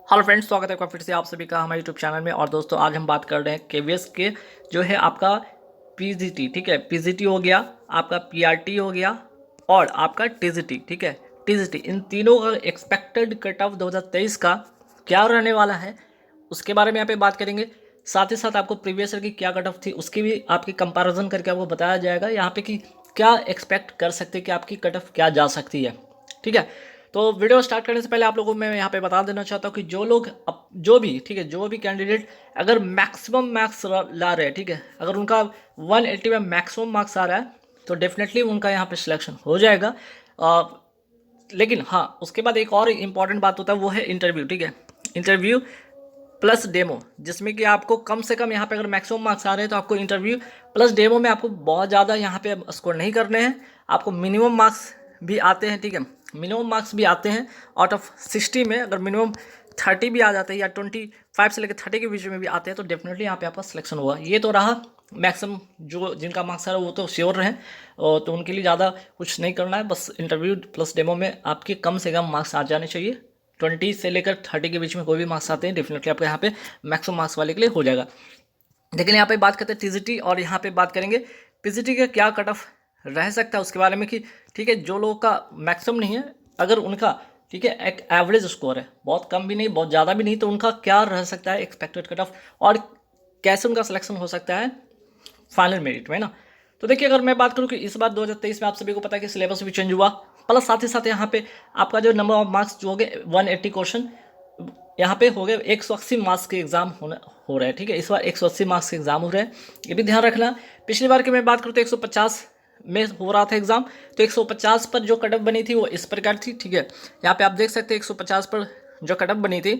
Hello friends, स्वागत है एक बार फिर से आप सभी का हमारे यूट्यूब चैनल में। और दोस्तों, आज हम बात कर रहे हैं केवीएस के जो है आपका पीजीटी, ठीक है। पीजीटी हो गया, आपका पीआरटी हो गया और आपका टीजीटी, ठीक है। टीजीटी, इन तीनों का एक्सपेक्टेड कट ऑफ 2023 का क्या रहने वाला है उसके बारे में यहाँ पे बात करेंगे। साथ ही साथ आपको प्रीवियस ईयर की क्या कट ऑफ थी उसकी भी आपकी कंपैरिजन करके आपको बताया जाएगा यहाँ पे कि क्या एक्सपेक्ट कर सकते हैं कि आपकी कट ऑफ क्या जा सकती है, ठीक है। तो वीडियो स्टार्ट करने से पहले आप लोगों को मैं यहाँ पे बता देना चाहता हूँ कि जो लोग जो भी, ठीक है, जो भी कैंडिडेट अगर मैक्सिमम मार्क्स ला रहे हैं, ठीक है, अगर उनका 180 में मैक्सिमम मार्क्स आ रहा है तो डेफिनेटली उनका यहाँ पे सिलेक्शन हो जाएगा। लेकिन हाँ, उसके बाद एक और इम्पॉर्टेंट बात होता है, वो है इंटरव्यू, ठीक है। इंटरव्यू प्लस डेमो, जिसमें कि आपको कम से कम यहाँ पे अगर मैक्सिमम मार्क्स आ रहे हैं तो आपको इंटरव्यू प्लस डेमो में आपको बहुत ज़्यादा यहाँ पे स्कोर नहीं करने हैं। आपको मिनिमम मार्क्स भी आते हैं, ठीक है, मिनिमम मार्क्स भी आते हैं। आउट ऑफ 60 में अगर मिनिमम 30 भी आ जाते हैं या 25 से लेकर 30 के बीच में भी आते हैं तो डेफिनेटली यहाँ पे आपका सिलेक्शन होगा। ये तो रहा मैक्सिमम, जो जिनका मार्क्स आ रहा है वो तो श्योर रहें, और तो उनके लिए ज़्यादा कुछ नहीं करना है, बस इंटरव्यू प्लस डेमो में आपके कम से कम मार्क्स आ जाने चाहिए। 20 से लेकर 30 के बीच में कोई भी मार्क्स आते हैं डेफिनेटली आपको यहाँ पे मैक्सिमम मार्क्स वाले के लिए हो जाएगा। लेकिन यहाँ पे बात करते हैं टीजीटी, और यहाँ पे बात करेंगे पीजीटी का क्या कट ऑफ रह सकता है उसके बारे में कि ठीक है, जो लोगों का मैक्सिमम नहीं है, अगर उनका, ठीक है, एक एवरेज स्कोर है, बहुत कम भी नहीं बहुत ज़्यादा भी नहीं, तो उनका क्या रह सकता है एक्सपेक्टेड कट ऑफ और कैसे उनका सिलेक्शन हो सकता है फाइनल मेरिट में ना। तो देखिए, अगर मैं बात करूँ कि इस बार 2023 में आप सभी को पता है कि सिलेबस भी चेंज हुआ, प्लस साथ ही साथ यहाँ पे आपका जो नंबर ऑफ मार्क्स जो हो गए 180 क्वेश्चन यहाँ पे हो गए, 180 मार्क्स के एग्जाम हो रहे हैं, ठीक है। इस बार 180 मार्क्स के एग्जाम हो रहे हैं, ये भी ध्यान रखना। पिछली बार की मैं बात करूँ तो 150 में हो रहा था एग्जाम, तो 150 पर जो कटअप बनी थी वो इस प्रकार थी, ठीक है। यहाँ पे आप देख सकते हैं 150 पर जो कटअप बनी थी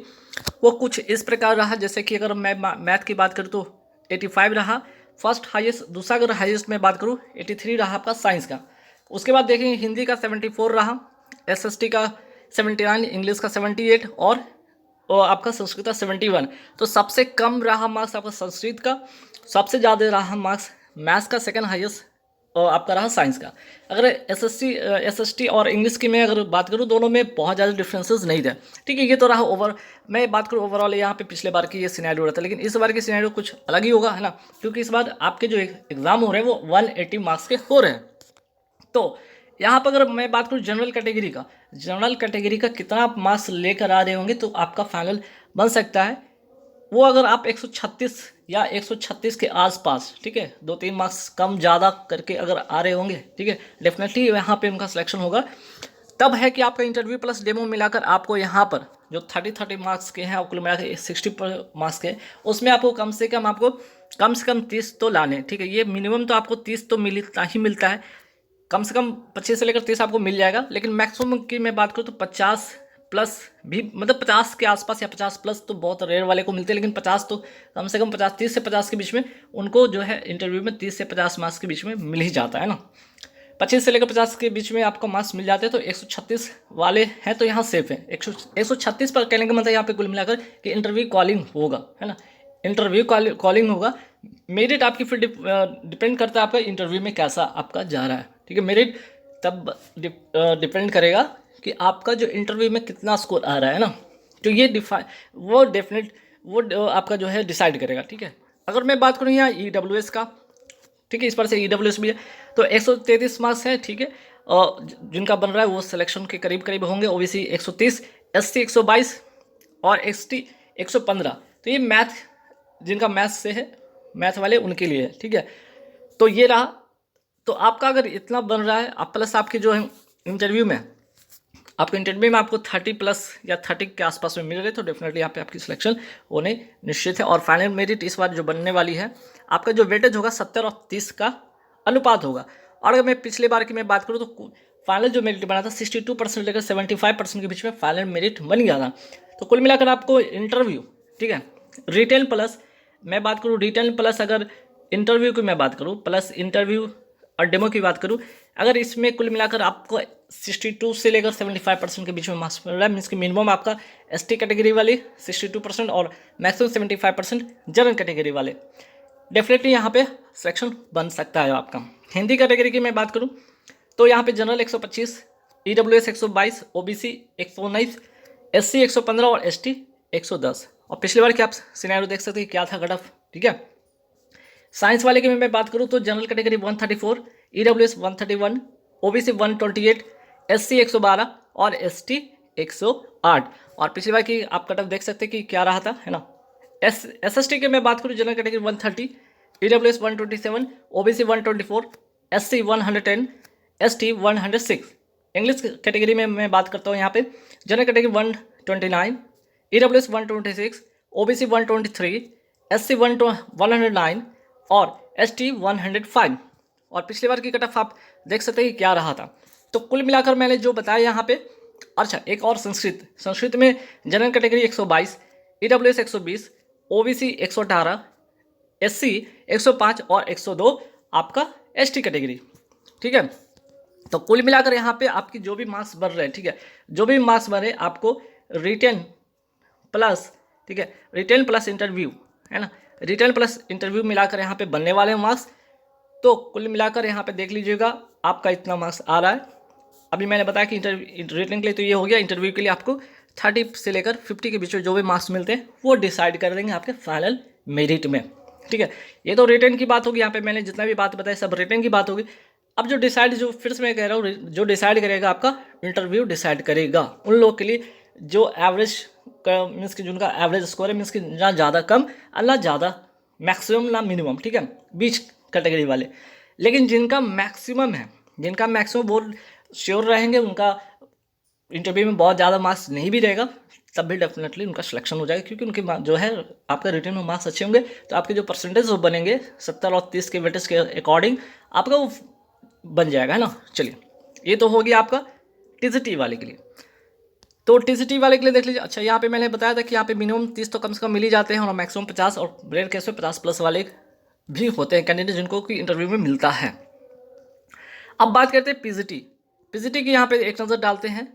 वो कुछ इस प्रकार रहा, जैसे कि अगर मैं मैथ की बात करूँ तो 85 रहा फर्स्ट हाईएस्ट, दूसरा अगर हाईएस्ट में बात करूँ 83 रहा आपका साइंस का। उसके बाद देखेंगे हिंदी का 74 रहा, एसएसटी का 79, इंग्लिश का 78 और आपका संस्कृत का 71। तो सबसे कम रहा मार्क्स आपका संस्कृत का, सबसे ज़्यादा रहा मार्क्स मैथ्स का, सेकंड हाईएस्ट और आपका रहा साइंस का। अगर एसएसटी और इंग्लिश की मैं अगर बात करूँ, दोनों में बहुत ज़्यादा डिफरेंसेस नहीं थे, ठीक है। ये तो रहा मैं बात करूँ ओवरऑल, यहाँ पे पिछले बार की ये सिनेरियो रहा था, लेकिन इस बार की सिनेरियो कुछ अलग ही होगा, है ना, क्योंकि इस बार आपके जो एग्ज़ाम हो रहे हैं वो 180 मार्क्स के हो रहे हैं। तो यहाँ पर अगर मैं बात करूँ जनरल कैटेगरी का कितना आप मार्क्स लेकर आ रहे होंगे तो आपका फाइनल बन सकता है वो, अगर आप 136 या 136 के आसपास, ठीक है, 2-3 मार्क्स कम ज़्यादा करके अगर आ रहे होंगे, ठीक है, डेफिनेटली यहाँ पे उनका सिलेक्शन होगा। तब है कि आपका इंटरव्यू प्लस डेमो मिलाकर आपको यहाँ पर जो 30 मार्क्स के हैं और कुल मिलाकर 60 मार्क्स के, उसमें आपको कम से कम 30 तो लाने, ठीक है। ये मिनिमम तो आपको 30 तो मिलता ही मिलता है, कम से कम 25 से लेकर 30 आपको मिल जाएगा। लेकिन मैक्सिमम की मैं बात करूँ तो 50 प्लस भी, मतलब 50 के आसपास या 50 प्लस तो बहुत रेयर वाले को मिलते हैं, लेकिन 50 तो कम से कम 30 से 50 के बीच में उनको जो है इंटरव्यू में 30 से 50 मार्क्स के बीच में मिल ही जाता है ना। 25 से लेकर 50 के बीच में आपको मार्क्स मिल जाते हैं, तो 136 वाले हैं तो यहाँ सेफ है। 136 पर कहने का मतलब यहाँ पे कुल मिलाकर कि इंटरव्यू कॉलिंग होगा, है ना, इंटरव्यू कॉलिंग होगा। मेरिट आपकी फिर डिपेंड करता है आपका इंटरव्यू में कैसा आपका जा रहा है, ठीक है। मेरिट तब डिपेंड करेगा कि आपका जो इंटरव्यू में कितना स्कोर आ रहा है ना, तो ये वो आपका जो है डिसाइड करेगा, ठीक है। अगर मैं बात करूँ यहाँ EWS का, ठीक है, इस पर से EWS भी है, तो 133 मार्क्स है, ठीक है, और जिनका बन रहा है वो सिलेक्शन के करीब करीब होंगे। OBC 130, SC 122 और ST 115। तो ये मैथ, जिनका मैथ से है, मैथ वाले उनके लिए है, ठीक है। तो ये रहा, तो आपका अगर इतना बन रहा है, आप प्लस आपके जो है इंटरव्यू में आपको 30 प्लस या 30 के आसपास में मिल रहे, तो डेफिनेटली यहाँ पे आपकी सिलेक्शन होने निश्चित है। और फाइनल मेरिट इस बार जो बनने वाली है, आपका जो वेटेज होगा 70 और 30 का अनुपात होगा। और अगर मैं पिछले बार की मैं बात करूँ तो फाइनल जो मेरिट बना था 62% लेकर 75% के बीच में फाइनल मेरिट बन गया था। तो कुल मिलाकर आपको इंटरव्यू, ठीक है, रिटेन प्लस मैं बात करूँ, रिटेन प्लस अगर इंटरव्यू की मैं बात करूँ, प्लस इंटरव्यू और डेमो की बात करूँ, अगर इसमें कुल मिलाकर आपको 62 से लेकर 75% के बीच में मार्क्स मिल रहा है, मीन्स कि मिनिमम आपका ST कैटेगरी वाले 62% और मैक्सिमम 75% जनरल कैटेगरी वाले, डेफिनेटली यहाँ पे सिलेक्शन बन सकता है आपका। हिंदी कैटेगरी की मैं बात करूँ तो यहाँ पे जनरल 125, EWS 122, OBC 119, SC 115 और ST 110। और पिछली बार क्या आप सिनेरियो देख सकते हैं क्या था कट ऑफ, ठीक है। साइंस वाले की मैं बात करूँ तो general category 134, EWS 131, OBC 128, SC 112 और एसटी 108। और पिछली बार की आप कट ऑफ देख सकते हैं कि क्या रहा था, है ना। एसएसटी की मैं बात करूँ general category 130, EWS 127, OBC 124, SC 110, ST 106। English category में मैं बात करता हूँ यहाँ पे general category 129, EWS 126, OBC 123, SC 109 और एसटी 105। और पिछली बार की कट ऑफ आप देख सकते हैं कि क्या रहा था। तो कुल मिलाकर मैंने जो बताया यहाँ पे। अच्छा, एक और संस्कृत में general category 122, EWS 120, OBC 118, SC 105 और 102 आपका एसटी कैटेगरी, ठीक है। तो कुल मिलाकर यहाँ पे आपकी जो भी मार्क्स बढ़ रहे हैं, ठीक है, जो भी मार्क्स बढ़ रहे आपको रिटर्न प्लस, ठीक है, रिटर्न प्लस इंटरव्यू, है ना, रिटर्न प्लस इंटरव्यू मिलाकर यहाँ पे बनने वाले मार्क्स। तो कुल मिलाकर यहाँ पे देख लीजिएगा आपका इतना मार्क्स आ रहा है। अभी मैंने बताया कि रिटर्न के लिए तो ये हो गया, इंटरव्यू के लिए आपको 30 से लेकर 50 के बीच में जो भी मार्क्स मिलते हैं वो डिसाइड कर देंगे आपके फाइनल मेरिट में, ठीक है। ये तो रिटर्न की बात होगी, यहाँ पे मैंने जितना भी बात बताया सब रिटर्न की बात होगी। अब जो डिसाइड, जो फिर से मैं कह रहा हूँ, जो डिसाइड करेगा आपका इंटरव्यू डिसाइड करेगा उन लोगों के लिए जो एवरेज मीन्स कि जिनका एवरेज स्कोर है, मीन्स कि ना ज़्यादा कम और ना ज़्यादा मैक्सिमम ना मिनिमम, ठीक है, बीच कैटेगरी वाले। लेकिन जिनका मैक्सिमम है, जिनका मैक्सिमम बहुत श्योर रहेंगे, उनका इंटरव्यू में बहुत ज़्यादा मार्क्स नहीं भी रहेगा तब भी डेफिनेटली उनका सिलेक्शन हो जाएगा, क्योंकि उनके जो है आपका रिटर्न में मार्क्स अच्छे होंगे तो आपके जो परसेंटेज वो बनेंगे 70 और 30 के वेटेज के अकॉर्डिंग आपका वो बन जाएगा, है ना। चलिए, ये तो हो गया आपका टीजीटी वाले के लिए। तो टीजीटी वाले के लिए देख लीजिए। अच्छा, यहाँ पे मैंने बताया था कि यहाँ पे मिनिमम 30 तो कम से कम मिल ही जाते हैं और मैक्सिमम 50 और रेयर केस में 50+ वाले भी होते हैं कैंडिडेट जिनको कि इंटरव्यू में मिलता है। अब बात करते हैं पीजीटी की यहाँ पे एक नज़र डालते हैं।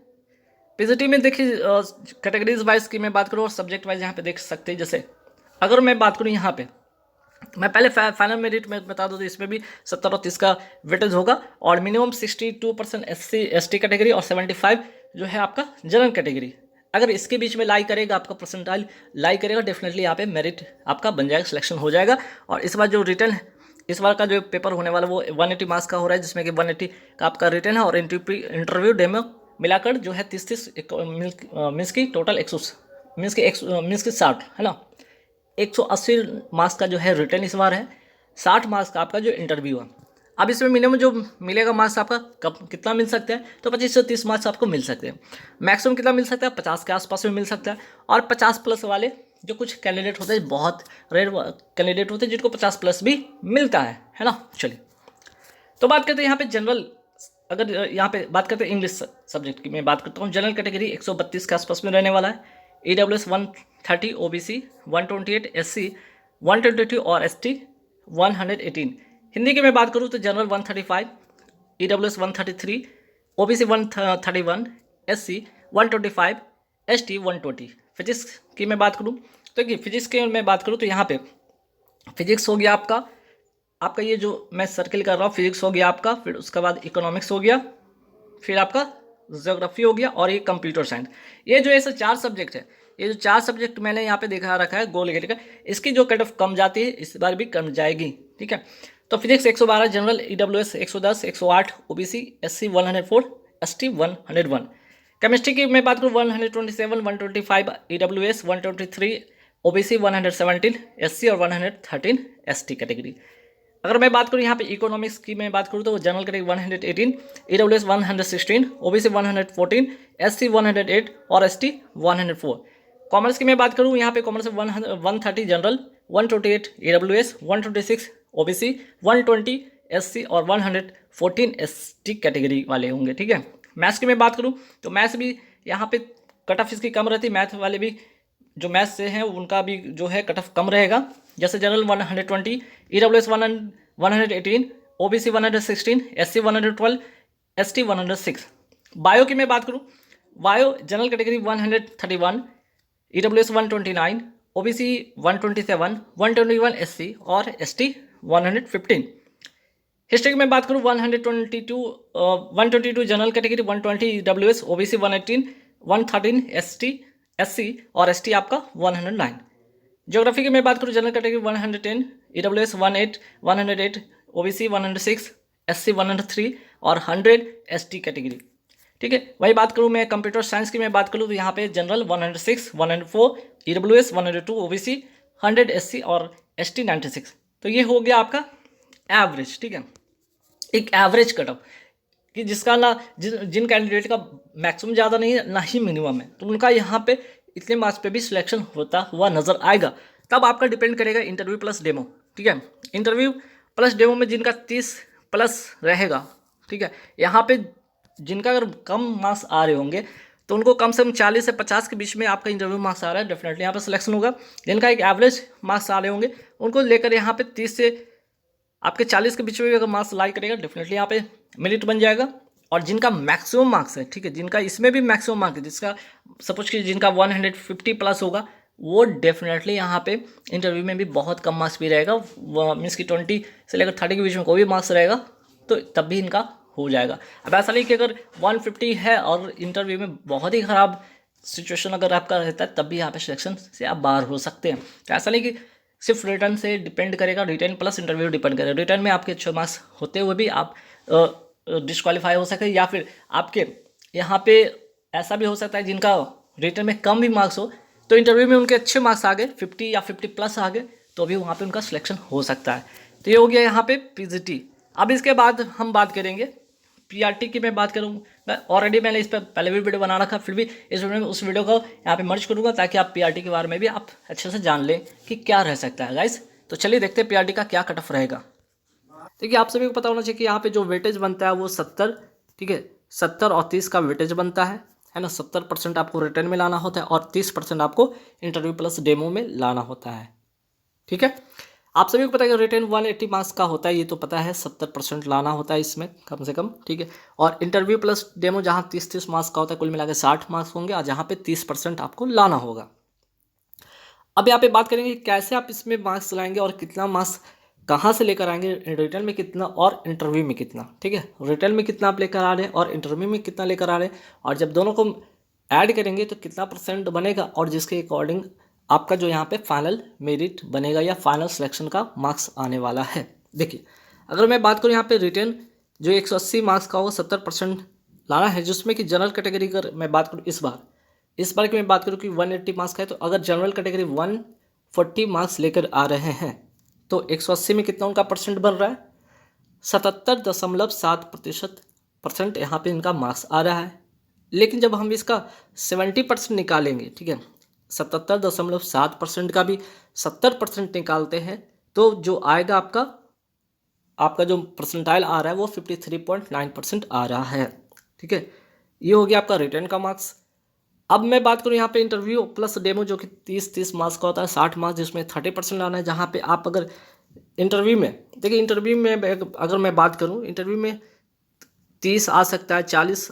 पीजीटी में देखिए कैटेगरीज वाइज की मैं बात करूँ और सब्जेक्ट वाइज यहाँ पे देख सकते हैं। जैसे अगर मैं बात करूँ यहाँ पे, मैं पहले फाइनल मेरिट में बता दूँ तो इसमें भी 70 और 30 का वेटेज होगा और मिनिमम 62% एसटी कैटेगरी और 75 जो है आपका जनरल कैटेगरी। अगर इसके बीच में लाई करेगा, आपका परसेंटाइल लाई करेगा, डेफिनेटली यहाँ पे मेरिट आपका बन जाएगा, सिलेक्शन हो जाएगा। और इस बार जो रिटर्न, इस बार का जो पेपर होने वाला वो 180 मार्क्स का हो रहा है, जिसमें कि 180 का आपका रिटर्न है और इंटरव्यू डेमो मिलाकर जो है 30 मीन्स की टोटल 100 मीन्स की 60, है ना। 180 मार्क्स का जो है रिटर्न इस बार है, 60 मार्क्स का आपका जो इंटरव्यू है। अब इसमें मिनिमम जो मिलेगा मार्क्स आपका कब कितना मिल सकता है, तो 25 से 30 मार्क्स आपको मिल सकते हैं। मैक्सिमम कितना मिल सकता है, 50 के आसपास में मिल सकता है। और 50+ वाले जो कुछ कैंडिडेट होते हैं, बहुत रेयर कैंडिडेट होते हैं जिनको 50+ भी मिलता है ना। चलिए, तो बात करते हैं यहाँ पे जनरल, अगर यहाँ पे बात करते हैं इंग्लिश सब्जेक्ट की मैं बात करता हूँ। जनरल कैटेगरी 132 के आसपास में रहने वाला है, ईडब्ल्यूएस 130, ओबीसी 128, एससी 122 और एसटी 118। हिंदी की मैं बात करूँ तो general 135, EWS 133, OBC 131, SC 125, ST 120। Physics की मैं बात करूँ तो देखिए, फिजिक्स की मैं बात करूँ तो यहाँ पे फिजिक्स हो गया आपका ये जो मैं सर्किल कर रहा हूँ, फिजिक्स हो गया आपका, फिर उसके बाद इकोनॉमिक्स हो गया, फिर आपका ज्योग्राफी हो गया और ये कंप्यूटर साइंस। ये जो ऐसे 4 सब्जेक्ट है, ये जो 4 सब्जेक्ट मैंने यहाँ पे दिखा रखा है गोल घेर का, इसकी जो कट ऑफ कम जाती है इस बार भी कम जाएगी, ठीक है। तो physics 112, general EWS 110, 108, OBC SC 104, ST 101। Chemistry की मैं बात करूँ 127, 125 ईडब्ल्यूएस 123, ओबीसी 117, एससी और 113 एसटी कैटेगरी। अगर मैं बात करूँ यहाँ पे इकोनॉमिक्स की मैं बात करूँ तो general category 118, EWS 116, OBC 114, SC 108 और एसटी 104। कॉमर्स की मैं बात करूँ यहाँ पे commerce 130, general 128, EWS 126, OBC 120, SC और 114 एसटी कैटेगरी वाले होंगे, ठीक है। मैथ्स की मैं बात करूँ तो मैथ्स भी यहाँ पे कट ऑफ इसकी कम रहती है, मैथ वाले भी जो मैथ्स से हैं उनका भी जो है कट ऑफ कम रहेगा। जैसे general 120, EWS 118, OBC 116, SC 112, ST 106। Bio की मैं बात करूँ, bio general category 131, EWS 129, OBC 127, 121 SC और एसटी 115। हिस्ट्री की मैं बात करूँ 122 general category 120 EWS, OBC 118, 113 ST SC और ST आपका 109। ज्योग्राफी की मैं बात करूँ, general category 110, EWS 108, OBC 106, SC 103 और 100 ST कैटेगरी। ठीक है, वही बात करूँ मैं कंप्यूटर साइंस की मैं बात करूँ तो यहाँ पे जनरल 106, 104, EWS 102, OBC 100, SC और ST 96। तो ये हो गया आपका एवरेज। ठीक है, एक एवरेज कट ऑफ कि जिसका ना जिन कैंडिडेट का मैक्सिमम ज़्यादा नहीं है ना ही मिनिमम है, तो उनका यहाँ पे इतने मार्क्स पे भी सिलेक्शन होता हुआ नज़र आएगा। तब आपका डिपेंड करेगा इंटरव्यू प्लस डेमो। ठीक है, इंटरव्यू प्लस डेमो में जिनका 30 प्लस रहेगा, ठीक है, यहाँ पे जिनका अगर कम मार्क्स आ रहे होंगे तो उनको कम से कम 40 से 50 के बीच में आपका इंटरव्यू मार्क्स आ रहा है, डेफिनेटली यहाँ पर सिलेक्शन होगा। जिनका एक एवरेज मार्क्स आ रहे होंगे उनको लेकर यहाँ पे 30 से आपके 40 के बीच में भी अगर मार्क्स लाई करेगा, डेफिनेटली यहाँ पे मेरिट बन जाएगा। और जिनका मैक्सिमम मार्क्स है, ठीक है, जिनका इसमें भी मैक्सिमम मार्क्स है, जिसका सपोज कि जिनका 150 प्लस होगा, वो डेफिनेटली यहाँ पे इंटरव्यू में भी बहुत कम मार्क्स भी रहेगा, मीन्स कि 20 से लेकर 30 के बीच में कोई भी मार्क्स रहेगा तो तब भी इनका हो जाएगा। अब ऐसा नहीं कि अगर 150 है और इंटरव्यू में बहुत ही ख़राब सिचुएशन अगर आपका रहता है तब भी यहाँ पे सिलेक्शन से आप बाहर हो सकते हैं। तो ऐसा नहीं कि सिर्फ रिटर्न से डिपेंड करेगा, रिटर्न प्लस इंटरव्यू डिपेंड करेगा। रिटर्न में आपके अच्छे मार्क्स होते हुए भी आप डिस्क्वालीफाई हो सकते हैं, या फिर आपके यहाँ पे ऐसा भी हो सकता है जिनका रिटर्न में कम भी मार्क्स हो तो इंटरव्यू में उनके अच्छे मार्क्स आ गए, 50 या 50 प्लस आ गए, तो भी वहाँ पे उनका सिलेक्शन हो सकता है। तो ये हो गया यहाँ पे PGT। अब इसके बाद हम बात करेंगे PRT की। मैं बात करूँगा, ऑलरेडी मैंने इस पर पहले भी वीडियो बना रखा, फिर भी इस वीडियो में उस वीडियो को यहाँ पे मर्ज करूँगा ताकि आप PRT के बारे में भी आप अच्छे से जान लें कि क्या रह सकता है गाइस। तो चलिए देखते हैं PRT का क्या कट ऑफ रहेगा। देखिए, आप सभी को पता होना चाहिए कि यहाँ पे जो वेटेज बनता है वो 70, ठीक है, 70 और 30 का वेटेज बनता है ना। 70% आपको रिटर्न में लाना होता है और 30% आपको इंटरव्यू प्लस डेमो में लाना होता है। ठीक है, आप सभी को पता है कि रिटर्न 180 मार्क्स का होता है, ये तो पता है। 70% लाना होता है इसमें कम से कम, ठीक है। और इंटरव्यू प्लस डेमो जहाँ 30 मार्क्स का होता है, कुल मिला के 60 मार्क्स होंगे और जहाँ पे 30% आपको लाना होगा। अब यहाँ पे बात करेंगे कि कैसे आप इसमें मार्क्स लाएंगे और कितना मार्क्स कहाँ से लेकर आएंगे, रिटर्न में कितना और इंटरव्यू में कितना। ठीक है, रिटर्न में कितना आप लेकर आ रहे हैं और इंटरव्यू में कितना लेकर आ रहे हैं, और जब दोनों को ऐड करेंगे तो कितना % बनेगा, और जिसके अकॉर्डिंग आपका जो यहाँ पे फाइनल मेरिट बनेगा या फाइनल सिलेक्शन का मार्क्स आने वाला है। देखिए, अगर मैं बात करूँ यहाँ पे रिटर्न जो 180 मार्क्स का होगा, 70% लाना है, जिसमें कि जनरल कैटेगरी का मैं बात करूँ इस बार की मैं बात करूँ कि 180 मार्क्स का है, तो अगर जनरल कैटेगरी 140 मार्क्स लेकर आ रहे हैं तो 180 में कितना उनका % बन रहा है, 77.7% यहाँ पे इनका मार्क्स आ रहा है। लेकिन जब हम इसका 70% निकालेंगे, ठीक है, 77.7% का भी 70% निकालते हैं तो जो आएगा आपका जो परसेंटाइल आ रहा है वो 53.9% आ रहा है। ठीक है, ये हो गया आपका रिटर्न का मार्क्स। अब मैं बात करूँ यहाँ पे इंटरव्यू प्लस डेमो जो कि 30 मार्क्स का होता है, 60 मार्क्स, जिसमें 30% लाना है। जहाँ पे आप अगर इंटरव्यू में, देखिए इंटरव्यू में अगर मैं बात करूँ, इंटरव्यू में 30 आ सकता है, 40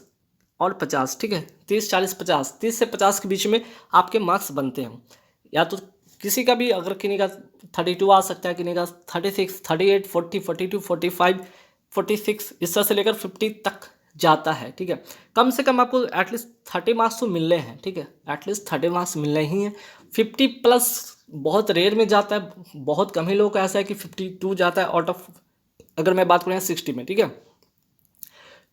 और 50, ठीक है, 30, 40, 50, 30 से 50 के बीच में आपके मार्क्स बनते हैं। या तो किसी का भी अगर किन्हीं का 32 आ सकता है, किन्हीं का 36, 38, 40, 42, 45, 46, इस तरह से लेकर 50 तक जाता है। ठीक है, कम से कम आपको एटलीस्ट 30 मार्क्स तो मिलने हैं। ठीक है, एटलीस्ट 30 मार्क्स मिलने ही हैं। 50 प्लस बहुत रेयर में जाता है, बहुत कम ही लोगों का ऐसा है कि 52 जाता है आउट ऑफ, अगर मैं बात करूँ 60 में। ठीक है,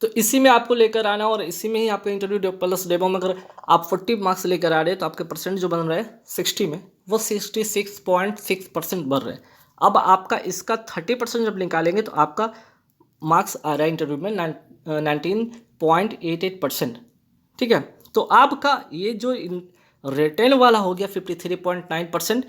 तो इसी में आपको लेकर आना, और इसी में ही आपका इंटरव्यू प्लस डेमो में अगर आप 40 मार्क्स लेकर आ रहे हैं तो आपके % जो बन रहे हैं 60 में, वो 66.6% बन रहे हैं। अब आपका इसका 30% जब निकालेंगे तो आपका मार्क्स आ रहा है इंटरव्यू में 19.88%। ठीक है, तो आपका ये जो रिटर्न वाला हो गया 53.9%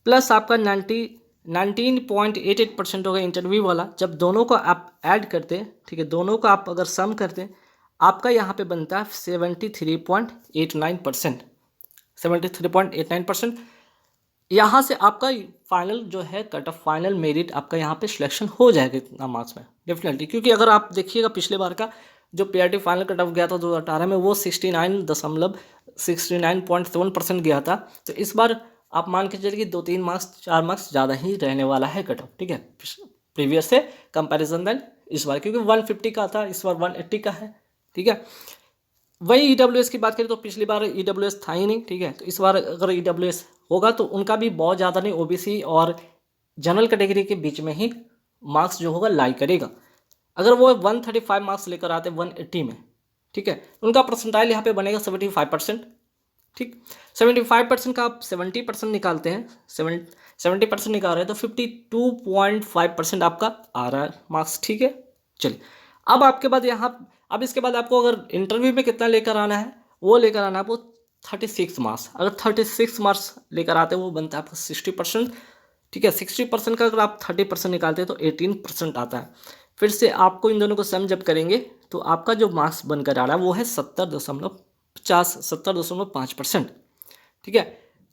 प्लस आपका 19.88% होगा इंटरव्यू वाला। जब दोनों को आप ऐड करते हैं, ठीक है, दोनों को आप अगर सम करते हैं, आपका यहाँ पे बनता है 73.89%। 73.89% यहाँ से आपका फाइनल जो है कट ऑफ, फाइनल मेरिट आपका यहाँ पे सिलेक्शन हो जाएगा इतना मार्क्स में डेफिनेटली। क्योंकि अगर आप देखिएगा पिछले बार का जो PRT फाइनल कट ऑफ गया था 2018 में, वो 69.7% गया था। तो इस बार आप मान के चलिए कि 2-3 मार्क्स 4 मार्क्स ज़्यादा ही रहने वाला है कट ऑफ। ठीक है, प्रीवियस से कंपैरिजन देन इस बार, क्योंकि 150 का था, इस बार 180 का है। ठीक है, वही EWS की बात करें तो पिछली बार EWS था ही नहीं, ठीक है। तो इस बार अगर EWS होगा तो उनका भी बहुत ज़्यादा नहीं, OBC और जनरल कैटेगरी के बीच में ही मार्क्स जो होगा लाई करेगा। अगर वो 135 मार्क्स लेकर आते 180 में, ठीक है, उनका परसेंटाइल यहाँ पे बनेगा 75%, ठीक। 75% का आप 70% निकालते हैं, 70% निकाल रहे हैं तो 52.5% आपका आ रहा है मार्क्स, ठीक है। चलिए, अब आपके बाद यहाँ, अब इसके बाद आपको अगर इंटरव्यू में कितना लेकर आना है, वो लेकर आना है आपको 36 मार्क्स। अगर 36 मार्क्स लेकर आते हैं वो बनता है आपका 60%, ठीक है। 60% का अगर आप 30% निकालते हैं तो 18% आता है। फिर से आपको इन दोनों को सम जब करेंगे तो आपका जो मार्क्स बनकर आ रहा है वो है 70.5%, ठीक है।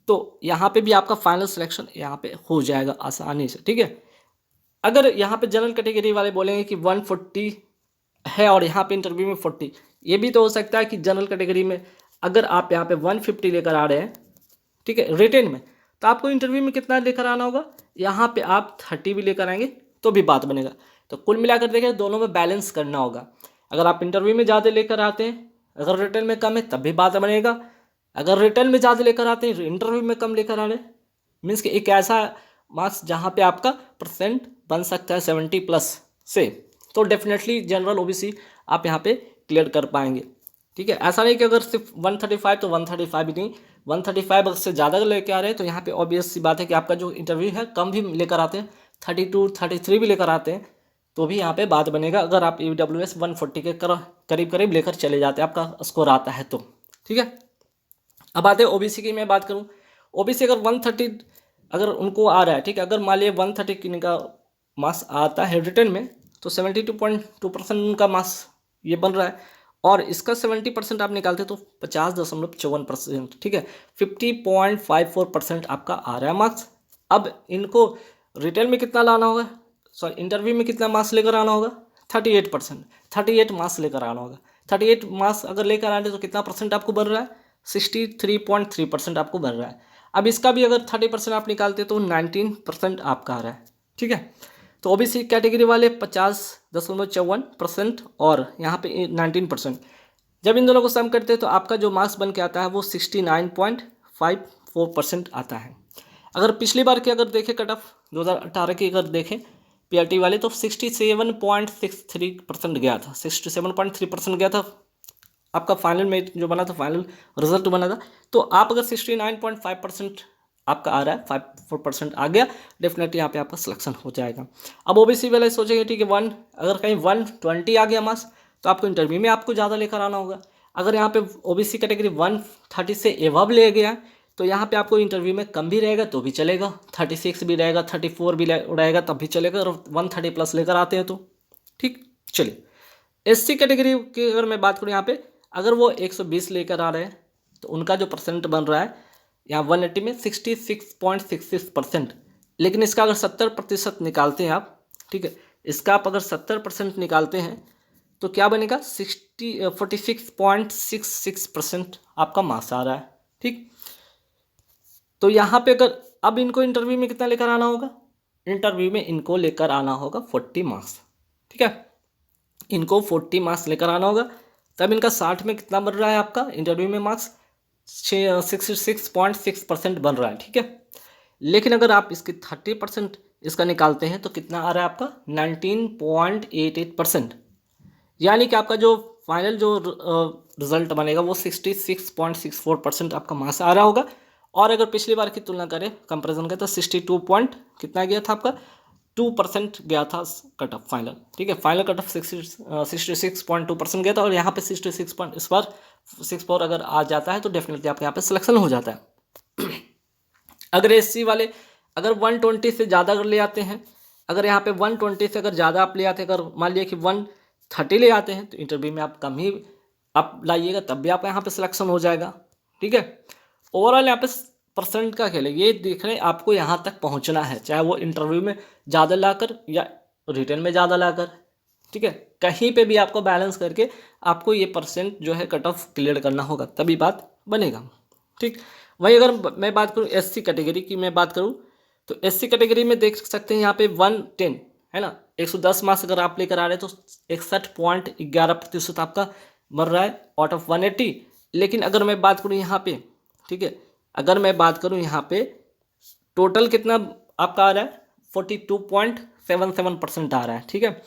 तो यहाँ पे भी आपका फाइनल सिलेक्शन यहाँ पे हो जाएगा आसानी से, ठीक है। अगर यहाँ पे जनरल कैटेगरी वाले बोलेंगे कि 140 है और यहाँ पे इंटरव्यू में 40, ये भी तो हो सकता है कि जनरल कैटेगरी में अगर आप यहाँ पे 150 लेकर आ रहे हैं, ठीक है, रिटेन में, तो आपको इंटरव्यू में कितना लेकर आना होगा, यहाँ पे आप 30 भी लेकर आएंगे तो भी बात बनेगा। तो कुल मिलाकर देखें दोनों में बैलेंस करना होगा। अगर आप इंटरव्यू में ज़्यादा लेकर आते हैं, अगर रिटर्न में कम है तब भी बात बनेगा। अगर रिटर्न में ज़्यादा लेकर आते हैं, इंटरव्यू में कम लेकर आ रहे हैं, मीन्स कि एक ऐसा मार्क्स जहाँ पे आपका परसेंट बन सकता है 70+ से, तो डेफिनेटली जनरल OBC आप यहाँ पे क्लियर कर पाएंगे, ठीक है। ऐसा नहीं कि अगर सिर्फ 135 तो 135 ही नहीं, 135 अगर से ज़्यादा लेकर आ रहे हैं तो यहाँ पे ऑब्वियस सी बात है कि आपका जो इंटरव्यू है कम भी लेकर आते हैं, 32 33 भी लेकर आते हैं तो भी यहाँ पे बात बनेगा। अगर आप EWS 140 के करीब करीब लेकर चले जाते हैं, आपका स्कोर आता है तो, ठीक है। अब आते हैं OBC की मैं बात करूँ, OBC अगर 130 अगर उनको आ रहा है, ठीक है, अगर मान लिया 130 का मार्क्स आता है रिटर्न में तो 72.2% उनका मार्क्स ये बन रहा है, और इसका 70% आप निकालते तो 50.54%, ठीक है, 50.54% आपका आ रहा है मार्क्स। अब इनको रिटर्न में कितना लाना होगा, सॉरी इंटरव्यू में कितना मार्क्स लेकर आना होगा, 38%, 38 मार्क्स लेकर आना होगा। 38 मार्क्स अगर लेकर आने तो कितना परसेंट आपको बन रहा है, 63.3% आपको बन रहा है। अब इसका भी अगर 30% आप निकालते तो 19% आपका आ रहा है, ठीक है। तो OBC कैटेगरी वाले 50.54% और यहाँ पे 19%, जब इन दोनों को सम करते हैं तो आपका जो मार्क्स बन के आता है वो 69.54% आता है। अगर पिछली बार की अगर देखें कट ऑफ 2018 की अगर देखें PRT वाले तो 67.63% गया था, 67.3% गया था आपका फाइनल में जो बना था, फाइनल रिजल्ट बना था। तो आप अगर 69.5% आपका आ रहा है, 54% आ गया, डेफिनेटली यहाँ पे आपका सिलेक्शन हो जाएगा। अब OBC वाले सोचेंगे ठीक है अगर कहीं 120 आ गया मार्क्स तो आपको इंटरव्यू में आपको ज़्यादा लेकर आना होगा। अगर यहाँ पे OBC कैटेगरी 130 से एवब ले गया तो यहाँ पे आपको इंटरव्यू में कम भी रहेगा तो भी चलेगा, 36 भी रहेगा, 34 भी रहेगा तब भी चलेगा, और 130+ लेकर आते हैं तो ठीक। चलिए, SC कैटेगरी की अगर मैं बात करूँ, यहाँ पे अगर वो 120 लेकर आ रहे हैं तो उनका जो परसेंट बन रहा है यहाँ 180 में 66.66%, लेकिन इसका अगर 70% निकालते हैं आप, ठीक है, इसका आप अगर 70% निकालते हैं तो क्या बनेगा, 46.66% आपका मार्क्स आ रहा है, ठीक। तो यहाँ पे अगर अब इनको इंटरव्यू में कितना लेकर आना होगा, इंटरव्यू में इनको लेकर आना होगा 40 मार्क्स, ठीक है, इनको 40 मार्क्स लेकर आना होगा, तब इनका 60 में कितना बन रहा है आपका इंटरव्यू में मार्क्स, 66.6% बन रहा है, ठीक है। लेकिन अगर आप इसकी 30% इसका निकालते हैं तो कितना आ रहा है आपका 19.88%, यानी कि आपका जो फाइनल जो रिजल्ट बनेगा वो 66.64% आपका मार्क्स आ रहा होगा। और अगर पिछली बार की तुलना करें, कंपैरिजन करें तो 62 पॉइंट कितना गया था आपका, 2% गया था कट ऑफ फाइनल, ठीक है, फाइनल कट ऑफ 66.2% गया था, और यहाँ पे 66 पॉइंट इस बार 64 अगर आ जाता है तो डेफिनेटली आपके यहाँ पे सिलेक्शन हो जाता है। अगर SC वाले अगर 120 से ज़्यादा अगर ले आते हैं, अगर यहाँ पे 120 से अगर ज़्यादा आप ले आते हैं, अगर मान लिया कि 130 ले आते हैं तो इंटरव्यू में आप कम ही आप लाइएगा तब भी आपका यहाँ पे सिलेक्शन हो जाएगा, ठीक है। ओवरऑल यहाँ पे परसेंट का खेल है, ये देख रहे हैं आपको यहाँ तक पहुँचना है, चाहे वो इंटरव्यू में ज़्यादा लाकर या रिटर्न में ज़्यादा लाकर, ठीक है, कहीं पे भी आपको बैलेंस करके आपको ये परसेंट जो है कट ऑफ क्लियर करना होगा तभी बात बनेगा, ठीक। वही अगर मैं बात करूँ SC कैटेगरी की मैं बात करूँ तो SC कैटेगरी में देख सकते हैं यहाँ पे 110 है ना, 110 मार्क्स अगर आप लेकर आ रहे हैं तो 61.11% आपका बन रहा है आउट ऑफ 180। लेकिन अगर मैं बात करूँ यहाँ पे, ठीक है, अगर मैं बात करूँ यहाँ पे टोटल कितना आपका आ रहा है 42.77% आ रहा है, ठीक है।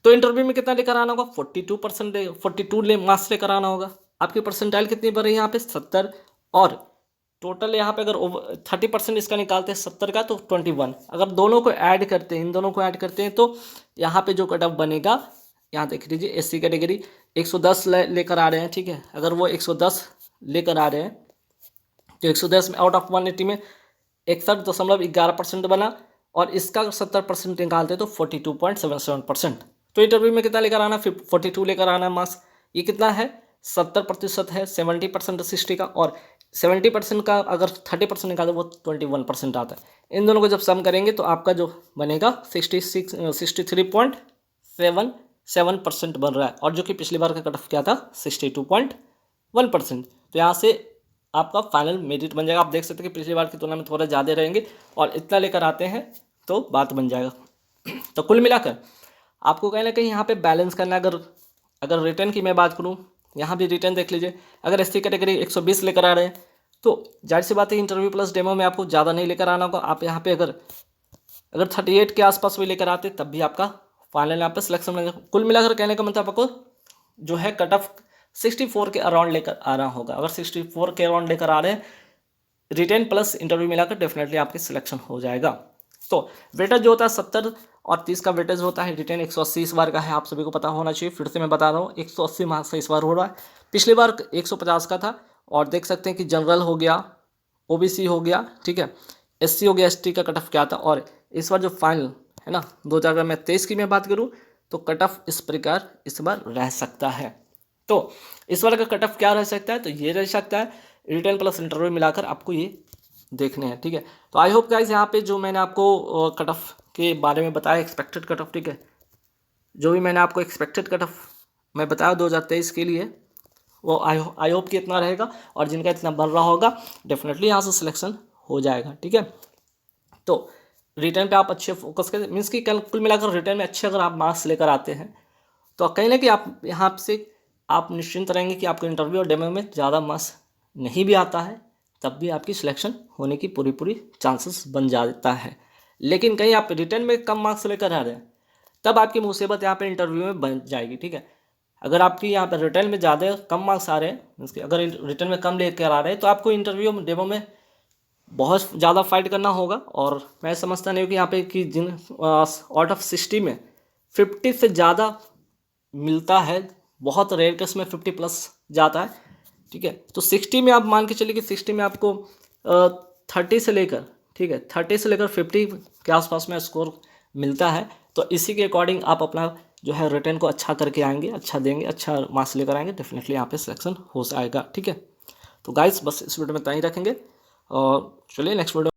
तो इंटरव्यू में कितना लेकर आना होगा 42%, 42 मार्क्स लेकर आना होगा। आपकी परसेंटाइल कितनी बढ़ रही है यहाँ पे 70, और टोटल यहाँ पे अगर 30% इसका निकालते हैं 70 का तो 21। अगर दोनों को ऐड करते हैं, इन दोनों को ऐड करते हैं तो यहाँ पे जो कट ऑफ बनेगा, यहाँ देख लीजिए एससी कैटेगरी 110 लेकर आ रहे हैं, ठीक है। अगर वो 110 लेकर आ रहे हैं तो 110 में आउट ऑफ 180 में 61.11% बना, और इसका 70% निकालते तो 42.77%। तो इंटरव्यू में कितना लेकर आना 42 लेकर आना मार्क्स। ये कितना है 70% है, 70% 60 का, और 70% का अगर 30% निकाले वो 21% आता है। इन दोनों को जब सम करेंगे तो आपका जो बनेगा 63.77% बन रहा है, और जो कि पिछली बार का कट ऑफ क्या था 62.1%। तो यहाँ से आपका फाइनल मेरिट बन जाएगा। आप देख सकते हैं कि पिछली बार की तुलना में थोड़ा ज़्यादा रहेंगे, और इतना लेकर आते हैं तो बात बन जाएगा। तो कुल मिलाकर आपको कहीं ना कहीं यहाँ पे बैलेंस करना है। अगर रिटर्न की मैं बात करूँ, यहाँ भी रिटर्न देख लीजिए, अगर एससी कैटेगरी 120 लेकर आ रहे हैं तो जाहिर सी बात है इंटरव्यू प्लस डेमो में आपको ज़्यादा नहीं लेकर आना होगा। आप यहाँ पे अगर 38 के आसपास भी लेकर आते तब भी आपका फाइनल यहाँ पे सिलेक्शन लगेगा। कुल मिलाकर कहने का मतलब आपको जो है कट ऑफ 64 के अराउंड लेकर आना होगा। अगर 64 के अराउंड लेकर आ रहे हैं रिटर्न प्लस इंटरव्यू मिलाकर डेफिनेटली आपकी सिलेक्शन हो जाएगा। तो वेटेज जो होता है 70 और 30 का वेटेज होता है। रिटर्न 180 इस बार का है, आप सभी को पता होना चाहिए। फिर से मैं बता रहा हूँ 180 मार्क्स से इस बार हो रहा है। पिछली बार 150 का था, और देख सकते हैं कि जनरल हो गया, ओबीसी हो गया, ठीक है, एससी हो गया, एसटी का कट ऑफ क्या था। और इस बार जो फाइनल है ना 2023 की मैं बात करूँ तो कट ऑफ इस प्रकार इस बार रह सकता है। तो इस बार का कट ऑफ क्या रह सकता है, तो ये रह सकता है रिटर्न प्लस इंटरव्यू मिलाकर आपको ये देखने हैं, ठीक है। तो आई होप गाइस यहाँ पे जो मैंने आपको कट ऑफ के बारे में बताया, एक्सपेक्टेड कट ऑफ, ठीक है, जो भी मैंने आपको एक्सपेक्टेड कट ऑफ मैं बताया 2023 के लिए, वो आई होप कि इतना रहेगा, और जिनका इतना बन रहा होगा डेफिनेटली यहाँ से सिलेक्शन हो जाएगा, ठीक है। तो रिटर्न पे आप अच्छे फोकस करें, मीन्स कि कुल मिलाकर रिटर्न में अच्छे अगर आप मार्क्स लेकर आते हैं तो कहीं ना कहीं आप यहाँ से आप निश्चिंत रहेंगे कि आपको इंटरव्यू और डेमो में ज़्यादा मार्क्स नहीं भी आता है तब भी आपकी सिलेक्शन होने की पूरी चांसेस बन जाता है। लेकिन कहीं आप रिटर्न में कम मार्क्स लेकर आ रहे हैं तब आपकी मुसीबत यहाँ पे इंटरव्यू में बन जाएगी, ठीक है। अगर आपकी यहाँ पर रिटर्न में ज़्यादा कम मार्क्स आ रहे हैं, मीन्स कि अगर रिटर्न में कम लेकर आ रहे हैं तो आपको इंटरव्यू डेमो में बहुत ज़्यादा फाइट करना होगा। और मैं समझता नहीं हूँ कि यहाँ पे कि जिन आउट ऑफ 60 में 50 से ज़्यादा मिलता है, बहुत रेयर केस में 50 प्लस जाता है, ठीक है। तो 60 में आप मान के चलिए कि 60 में आपको 30 से लेकर, ठीक है, 30 से लेकर 50 के आसपास में स्कोर मिलता है। तो इसी के अकॉर्डिंग आप अपना जो है रिटर्न को अच्छा करके आएंगे, अच्छा देंगे, अच्छा मार्क्स लेकर आएंगे, डेफिनेटली यहाँ पे सिलेक्शन हो जाएगा, ठीक है। तो गाइस बस इस वीडियो में इतना ही रखेंगे, और चलिए नेक्स्ट वीडियो